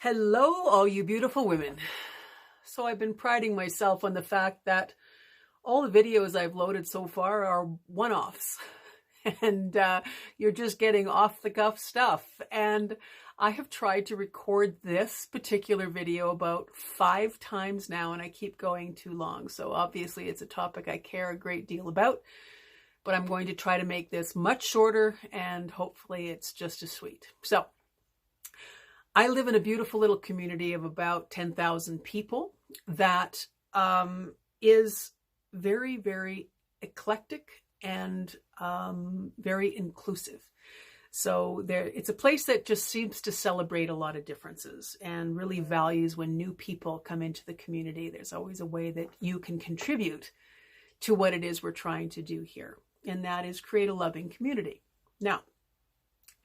Hello, all you beautiful women. So I've been priding myself on the fact that all the videos I've loaded so far are one-offs. And you're just getting off-the-cuff stuff. And I have tried to record this particular video about 5 times now, and I keep going too long. So obviously it's a topic I care a great deal about. But I'm going to try to make this much shorter, and hopefully it's just as sweet. So I live in a beautiful little community of about 10,000 people that is very, very eclectic and very inclusive. So it's a place that just seems to celebrate a lot of differences and really values when new people come into the community. There's always a way that you can contribute to what it is we're trying to do here, and that is create a loving community. Now,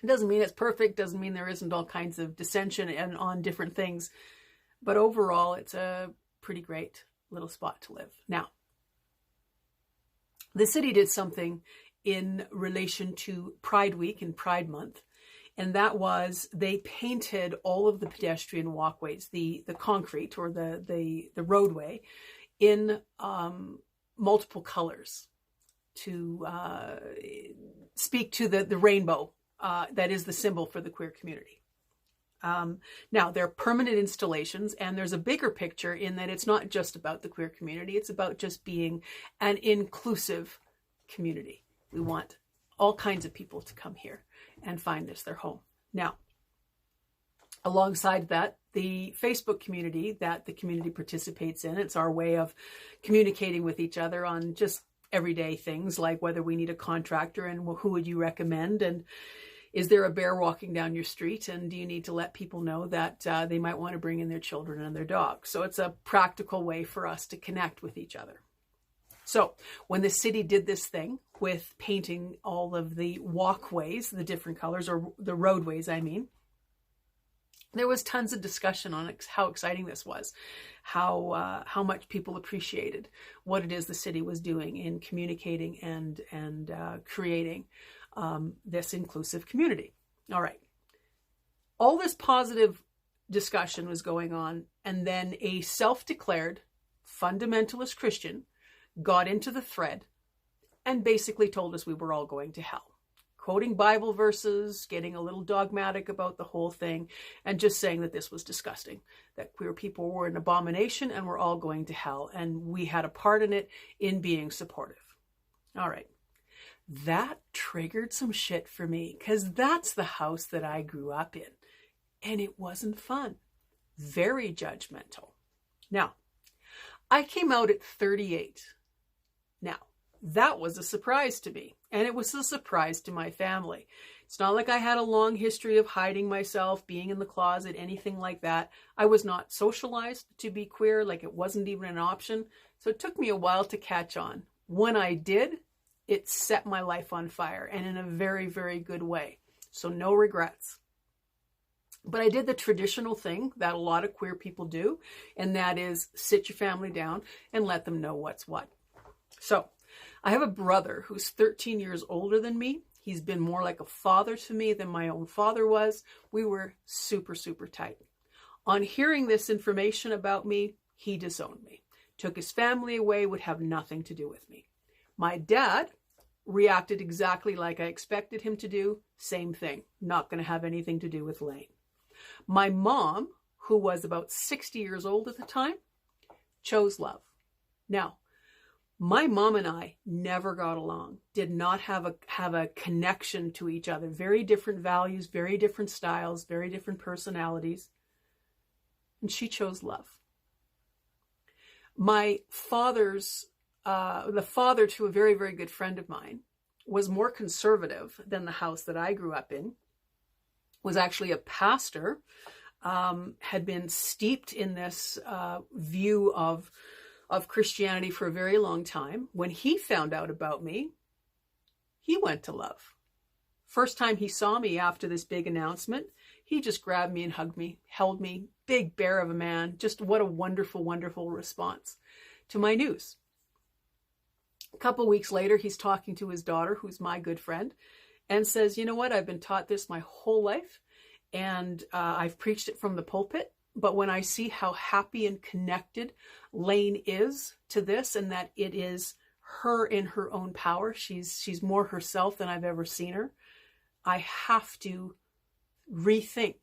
it doesn't mean it's perfect, doesn't mean there isn't all kinds of dissension and on different things, but overall it's a pretty great little spot to live. Now, the city did something in relation to Pride Week and Pride Month, and that was they painted all of the pedestrian walkways, the concrete or the roadway, in multiple colors to speak to the rainbow. That is the symbol for the queer community. Now, they're permanent installations, and there's a bigger picture in that it's not just about the queer community. It's about just being an inclusive community. We want all kinds of people to come here and find this their home. Now, alongside that, the Facebook community that the community participates in, it's our way of communicating with each other on just everyday things like whether we need a contractor and who would you recommend, and is there a bear walking down your street, and do you need to let people know that they might want to bring in their children and their dogs. So it's a practical way for us to connect with each other. So when the city did this thing with painting all of the walkways, the different colors, or the roadways, I mean, there was tons of discussion on how exciting this was, how much people appreciated what it is the city was doing in communicating and creating this inclusive community. All right. All this positive discussion was going on, and then a self-declared fundamentalist Christian got into the thread and basically told us we were all going to hell. Quoting Bible verses, getting a little dogmatic about the whole thing, and just saying that this was disgusting, that queer people were an abomination and we're all going to hell, and we had a part in it in being supportive. All right. That triggered some shit for me, because that's the house that I grew up in, and it wasn't fun. Very judgmental. Now, I came out at 38. Now, that was a surprise to me, and it was a surprise to my family. It's not like I had a long history of hiding myself, being in the closet, anything like that. I was not socialized to be queer, like it wasn't even an option. So it took me a while to catch on. When I did, it set my life on fire, and in a very, very good way. So no regrets. But I did the traditional thing that a lot of queer people do, and that is sit your family down and let them know what's what. So I have a brother who's 13 years older than me. He's been more like a father to me than my own father was. We were super, super tight. On hearing this information about me, he disowned me, took his family away, would have nothing to do with me. My dad reacted exactly like I expected him to do. Same thing. Not going to have anything to do with Lane. My mom, who was about 60 years old at the time, chose love. Now, my mom and I never got along, did not have a connection to each other. Very different values, very different styles, very different personalities. And she chose love. My father's the father to a very, very good friend of mine was more conservative than the house that I grew up in, was actually a pastor, had been steeped in this view of Christianity for a very long time. When he found out about me, he went to love. First time he saw me after this big announcement, he just grabbed me and hugged me, held me, big bear of a man. Just what a wonderful, wonderful response to my news. A couple weeks later, he's talking to his daughter, who's my good friend, and says, you know what, I've been taught this my whole life, and I've preached it from the pulpit. But when I see how happy and connected Lane is to this, and that it is her in her own power, she's more herself than I've ever seen her, I have to rethink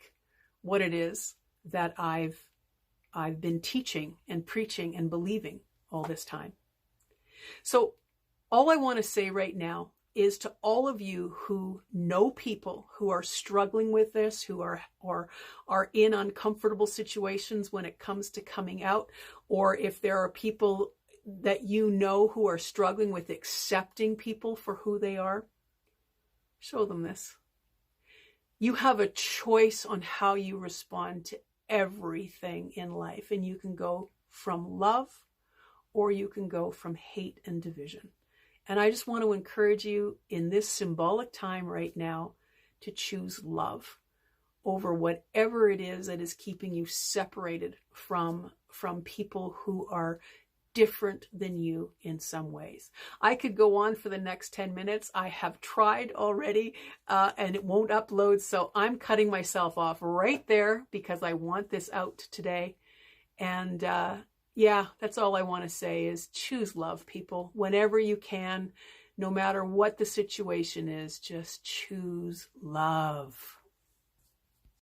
what it is that I've been teaching and preaching and believing all this time. So all I want to say right now is to all of you who know people who are struggling with this, who are in uncomfortable situations when it comes to coming out, or if there are people that you know who are struggling with accepting people for who they are, show them this. You have a choice on how you respond to everything in life, and you can go from love or you can go from hate and division. And I just want to encourage you in this symbolic time right now to choose love over whatever it is that is keeping you separated from people who are different than you in some ways. I could go on for the next 10 minutes. I have tried already, and it won't upload. So I'm cutting myself off right there because I want this out today. And yeah, that's all I want to say is choose love, people, whenever you can, no matter what the situation is, just choose love.